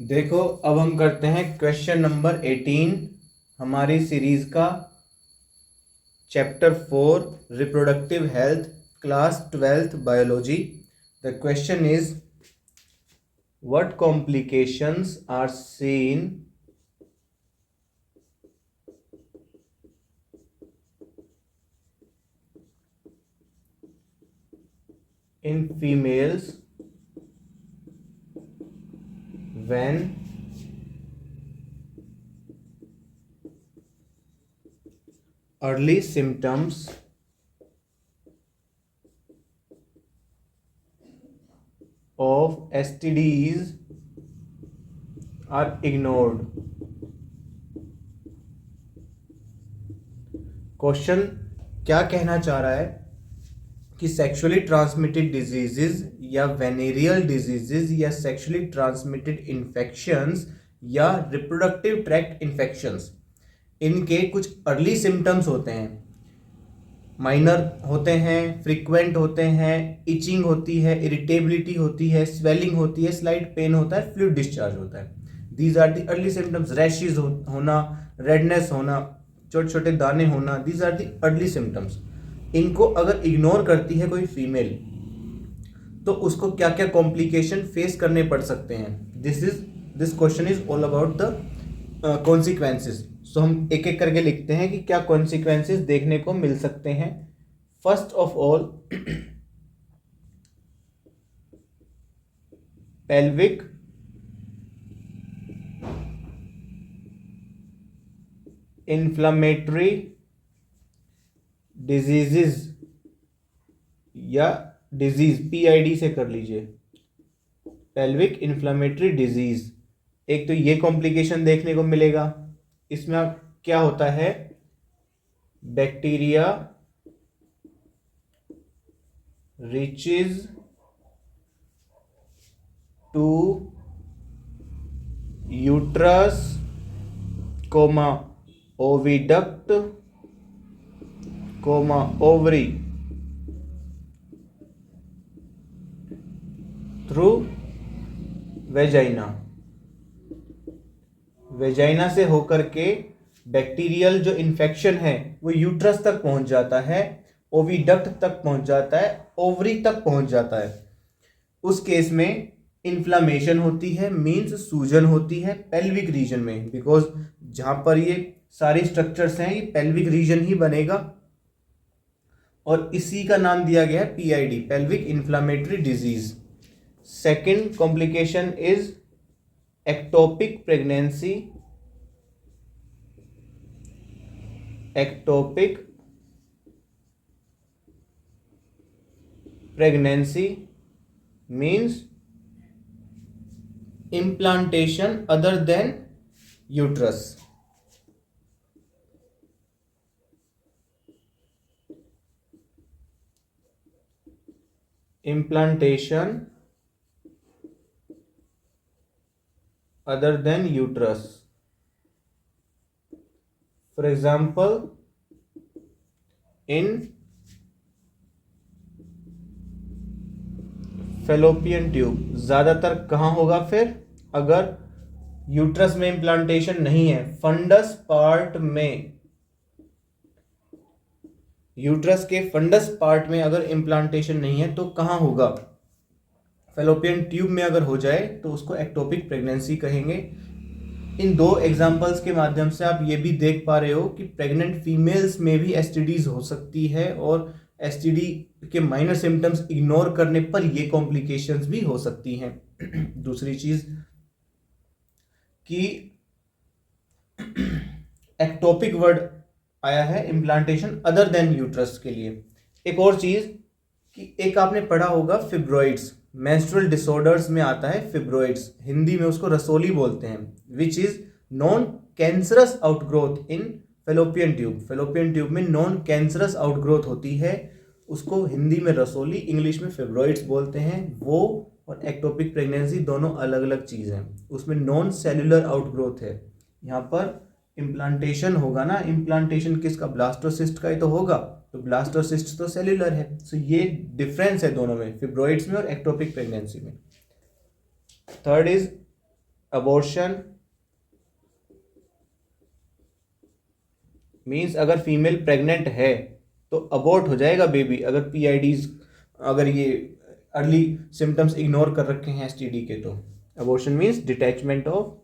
देखो, अब हम करते हैं क्वेश्चन नंबर 18 हमारी सीरीज का, chapter 4 reproductive health, class 12th biology. The question is what complications are seen in females when early symptoms of STDs are ignored। Question क्या कहना चाह रहा है कि सेक्सुअली ट्रांसमिटेड डिजीजेस या वेनेरियल डिजीजेस या सेक्सुअली ट्रांसमिटेड इन्फेक्शंस या reproductive tract infections, इनके कुछ अर्ली सिम्टम्स होते हैं, माइनर होते हैं, फ्रीक्वेंट होते हैं, इचिंग होती है, इरिटेबिलिटी होती है, स्वेलिंग होती है, स्लाइट पेन होता है, फ्लूइड डिस्चार्ज होता है। These are the early symptoms. Rashes होना, रेडनेस होना, छोटे छोटे दाने होना, these are the early symptoms. इनको अगर इग्नोर करती है कोई फीमेल तो उसको क्या क्या कॉम्प्लिकेशन फेस करने पड़ सकते हैं। This question is all about the consequences. सो हम एक एक करके लिखते हैं कि क्या कॉन्सिक्वेंसेस देखने को मिल सकते हैं। First of all, pelvic inflammatory diseases या डिजीज, PID से कर लीजिए, पेल्विक इन्फ्लामेटरी डिजीज। एक तो ये कॉम्प्लिकेशन देखने को मिलेगा। इसमें क्या होता है, bacteria reaches to uterus comma oviduct comma ovary through vagina. Vagina से होकर के बैक्टीरियल जो इन्फेक्शन है वो यूट्रस तक पहुंच जाता है, ओविडक्ट तक पहुंच जाता है, ओवरी तक पहुंच जाता है। उस केस में इन्फ्लामेशन होती है, मींस सूजन होती है पेल्विक रीजन में, बिकॉज जहां पर ये सारी स्ट्रक्चर्स हैं ये पेल्विक रीजन ही बनेगा और इसी का नाम दिया गया है PID, pelvic inflammatory disease. Second complication is ectopic pregnancy. Ectopic pregnancy means implantation other than uterus। implantation other than uterus। For example, in fallopian tube. ज़्यादातर कहाँ होगा फिर, अगर यूट्रस में इम्प्लांटेशन नहीं है, फंडस पार्ट में, यूट्रस के फंडस पार्ट में अगर इम्प्लांटेशन नहीं है तो कहाँ होगा, फेलोपियन ट्यूब में अगर हो जाए तो उसको एक्टोपिक प्रेगनेंसी कहेंगे। इन दो एग्जाम्पल्स के माध्यम से आप ये भी देख पा रहे हो कि प्रेग्नेंट फीमेल्स में भी STDs हो सकती है और STD के माइनर सिम्टम्स इग्नोर करने पर ये कॉम्प्लिकेशंस भी हो सकती हैं। दूसरी चीज कि एक्टोपिक वर्ड आया है इम्प्लांटेशन अदर देन यूट्रस के लिए। एक और चीज कि एक आपने पढ़ा होगा फिब्रॉइड्स, मेंस्ट्रुअल डिसऑर्डर्स में आता है फिब्रॉइड्स, हिंदी में उसको रसोली बोलते हैं, which is non cancerous outgrowth in fallopian tube. Fallopian tube में नॉन कैंसरस आउटग्रोथ होती है, उसको हिंदी में रसोली, इंग्लिश में फिब्रॉइड्स बोलते हैं। वो और एक्टोपिक प्रेगनेंसी दोनों अलग अलग चीज़ हैं। उसमें नॉन सेल्युलर आउटग्रोथ है, यहाँ पर इम्प्लांटेशन होगा ना, इम्प्लांटेशन किसका, ब्लास्टोसिस्ट का ही तो होगा, तो ब्लास्टोसिस्ट तो सेल्युलर है। सो ये डिफरेंस है दोनों में, फिब्रॉइड्स में और एक्टोपिक प्रेगनेंसी में। थर्ड इज अबॉर्शन मीन्स अगर फीमेल प्रेग्नेंट है तो अबॉर्ट हो जाएगा बेबी, अगर पीआईडीज, अगर ये अर्ली सिम्टम्स इग्नोर कर रखे हैं एसटीडी के। तो abortion means detachment of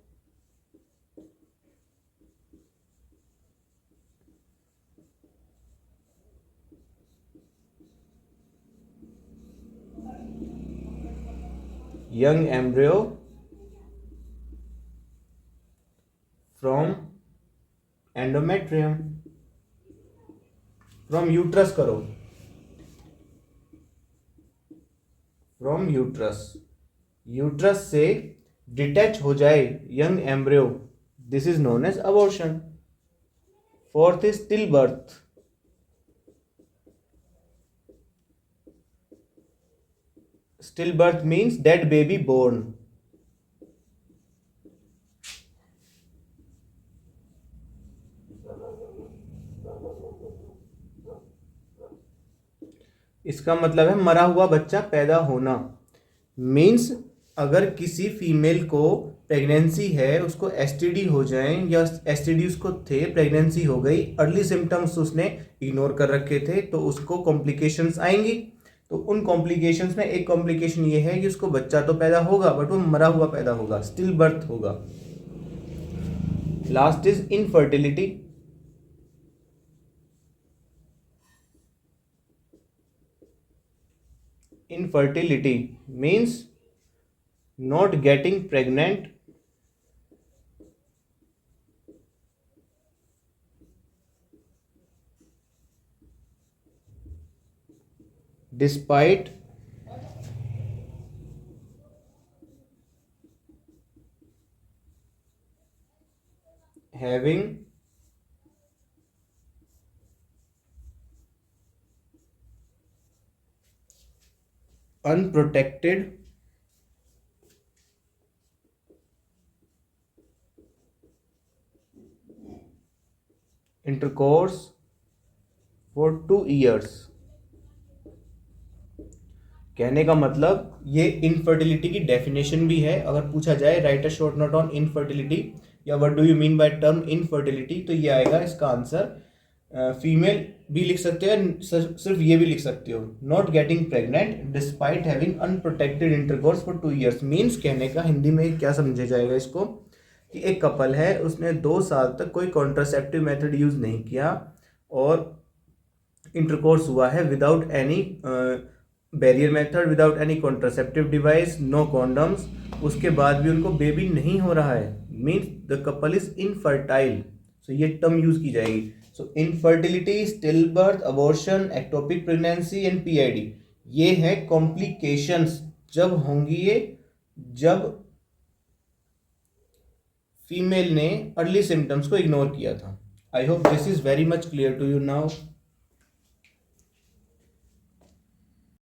young embryo from endometrium, from uterus करो, from यूट्रस से डिटैच हो जाए young embryo, this is known as abortion. Fourth is still birth, still birth means dead baby born. इसका मतलब है मरा हुआ बच्चा पैदा होना। मीन्स अगर किसी फीमेल को प्रेगनेंसी है, उसको एसटीडी हो जाए या एसटीडी उसको थे, प्रेगनेंसी हो गई, अर्ली सिम्टम्स उसने इग्नोर कर रखे थे, तो उसको कॉम्प्लिकेशंस आएंगी। तो उन कॉम्प्लिकेशंस में एक कॉम्प्लिकेशन ये है कि उसको बच्चा तो पैदा होगा बट वो मरा हुआ पैदा होगा, स्टिल बर्थ होगा। Last is infertility. Infertility means not getting pregnant despite having unprotected intercourse for 2 years। कहने का मतलब ये इनफर्टिलिटी की डेफिनेशन भी है। अगर पूछा जाए write a short note on infertility या what do you mean by term infertility, तो ये आएगा इसका आंसर। फीमेल भी लिख सकते हो, सिर्फ ये भी लिख सकते हो, not getting pregnant despite having unprotected intercourse for 2 years। Means कहने का हिंदी में क्या समझा जाएगा इसको, कि एक कपल है, उसने 2 साल तक कोई कॉन्ट्रासेप्टिव मेथड यूज नहीं किया और इंटरकोर्स हुआ है without any barrier method, without any contraceptive device, no condoms, उसके बाद भी उनको बेबी नहीं हो रहा है, means the couple is infertile. So ये टर्म यूज की जाएगी। So infertility, still birth, abortion, ectopic pregnancy and PID, ये है कॉम्प्लिकेशंस जब होंगी ये, जब फीमेल ने अर्ली सिम्टम्स को इग्नोर किया था। I hope this is very much clear to you now.